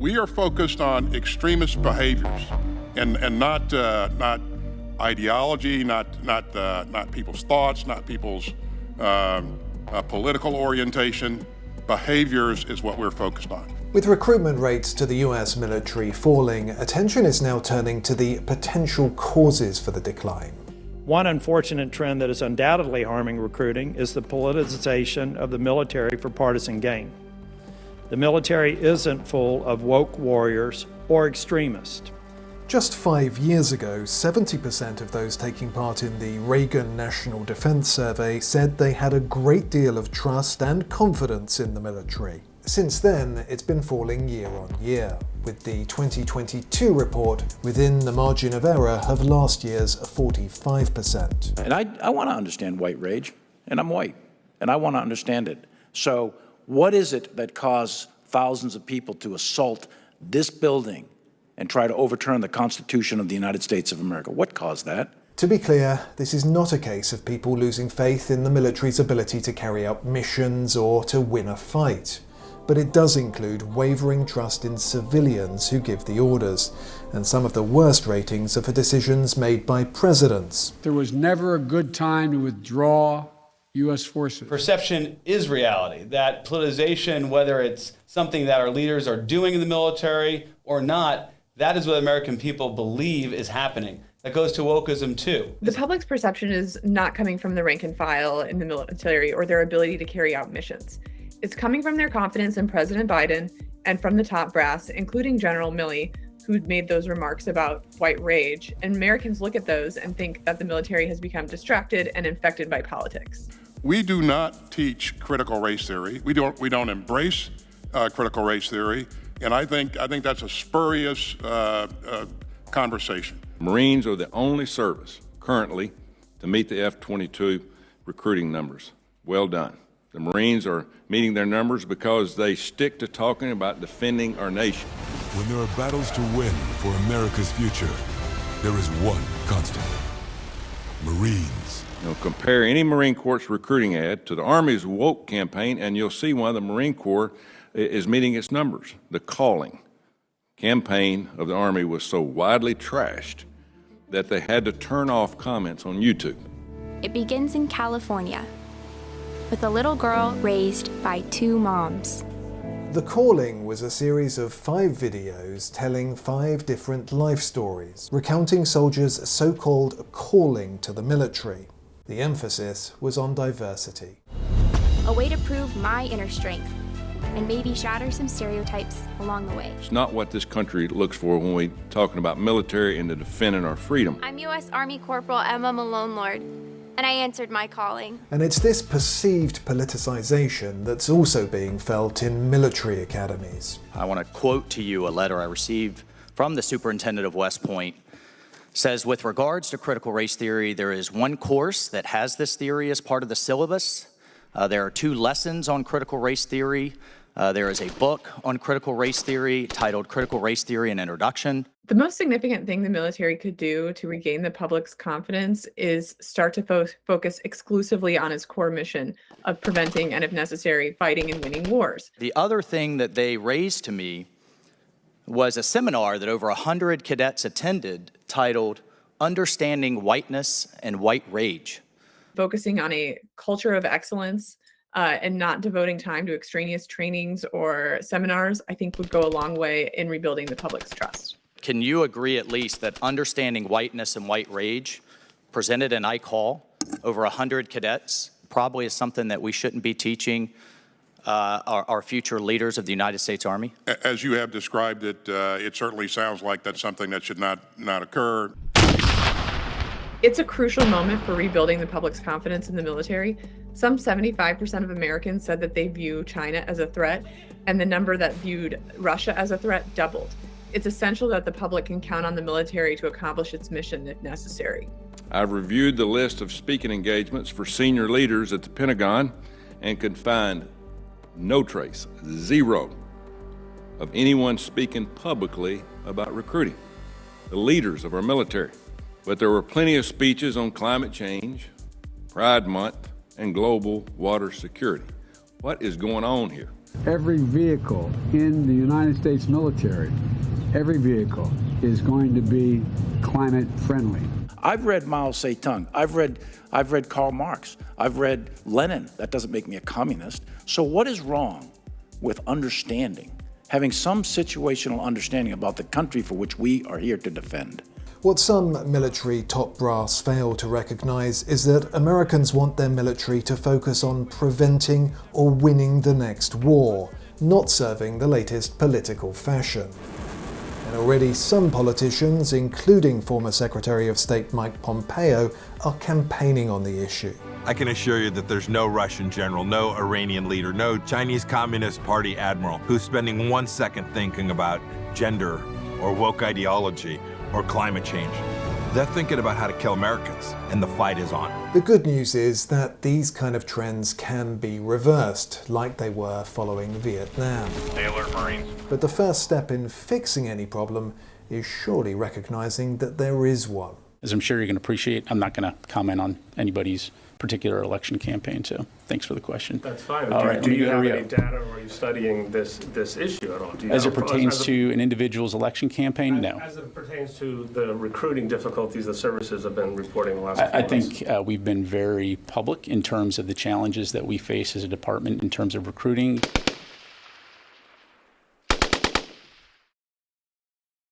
We are focused on extremist behaviors and not ideology, not people's thoughts, not people's political orientation. Behaviors is what we're focused on. With recruitment rates to the US military falling, attention is now turning to the potential causes for the decline. One unfortunate trend that is undoubtedly harming recruiting is the politicization of the military for partisan gain. The military isn't full of woke warriors or extremists. Just 5 years ago, 70% of those taking part in the Reagan National Defense Survey said they had a great deal of trust and confidence in the military. Since then, it's been falling year on year, with the 2022 report within the margin of error of last year's 45%. And I want to understand white rage, and I'm white, and I want to understand it. So what is it that caused thousands of people to assault this building and try to overturn the Constitution of the United States of America? What caused that? To be clear, this is not a case of people losing faith in the military's ability to carry out missions or to win a fight. But it does include wavering trust in civilians who give the orders, and some of the worst ratings are for decisions made by presidents. There was never a good time to withdraw U.S. forces. Perception is reality. That politicization, whether it's something that our leaders are doing in the military or not, that is what American people believe is happening. That goes to wokeism too. The public's perception is not coming from the rank and file in the military or their ability to carry out missions. It's coming from their confidence in President Biden and from the top brass, including General Milley, who made those remarks about white rage. And Americans look at those and think that the military has become distracted and infected by politics. We do not teach critical race theory. We don't embrace critical race theory, and I think that's a spurious conversation. Marines are the only service currently to meet the F-22 recruiting numbers. Well done. The Marines are meeting their numbers because they stick to talking about defending our nation. When there are battles to win for America's future, there is one constant: Marines. Compare any Marine Corps recruiting ad to the Army's woke campaign, and you'll see why the Marine Corps is meeting its numbers. The calling campaign of the Army was so widely trashed that they had to turn off comments on YouTube. It begins in California, with a little girl raised by 2 moms. The Calling was a series of 5 videos telling 5 different life stories, recounting soldiers' so-called calling to the military. The emphasis was on diversity. A way to prove my inner strength and maybe shatter some stereotypes along the way. It's not what this country looks for when we're talking about military and to defending our freedom. I'm U.S. Army Corporal Emma Malone Lord, and I answered my calling. And it's this perceived politicization that's also being felt in military academies. I want to quote to you a letter I received from the superintendent of West Point. It says, with regards to critical race theory, there is one course that has this theory as part of the syllabus. There are 2 lessons on critical race theory. There is a book on critical race theory titled Critical Race Theory: An Introduction. The most significant thing the military could do to regain the public's confidence is start to focus exclusively on its core mission of preventing and, if necessary, fighting and winning wars. The other thing that they raised to me was a seminar that over 100 cadets attended titled Understanding Whiteness and White Rage. Focusing on a culture of excellence and not devoting time to extraneous trainings or seminars, I think would go a long way in rebuilding the public's trust. Can you agree at least that understanding whiteness and white rage presented in ICAL over 100 cadets probably is something that we shouldn't be teaching our future leaders of the United States Army? As you have described it, it certainly sounds like that's something that should not occur. It's a crucial moment for rebuilding the public's confidence in the military. Some 75% of Americans said that they view China as a threat, and the number that viewed Russia as a threat doubled. It's essential that the public can count on the military to accomplish its mission if necessary. I've reviewed the list of speaking engagements for senior leaders at the Pentagon and could find no trace, 0, of anyone speaking publicly about recruiting, the leaders of our military. But there were plenty of speeches on climate change, Pride Month, and global water security. What is going on here? Every vehicle in the United States military, every vehicle is going to be climate friendly. I've read Mao Zedong. I've read Karl Marx. I've read Lenin. That doesn't make me a communist. So what is wrong with understanding, having some situational understanding about the country for which we are here to defend? What some military top brass fail to recognize is that Americans want their military to focus on preventing or winning the next war, not serving the latest political fashion. And already some politicians, including former Secretary of State Mike Pompeo, are campaigning on the issue. I can assure you that there's no Russian general, no Iranian leader, no Chinese Communist Party admiral who's spending 1 second thinking about gender or woke ideology or climate change. They're thinking about how to kill Americans, and the fight is on. The good news is that these kind of trends can be reversed, like they were following Vietnam. Stay alert, Marines. But the first step in fixing any problem is surely recognizing that there is one. As I'm sure you can appreciate, I'm not going to comment on anybody's particular election campaign, so thanks for the question. That's fine. All right, do you have any data, or are you studying this issue at all? As it pertains to an individual's election campaign, no. As it pertains to the recruiting difficulties the services have been reporting the last few months? I think we've been very public in terms of the challenges that we face as a department in terms of recruiting.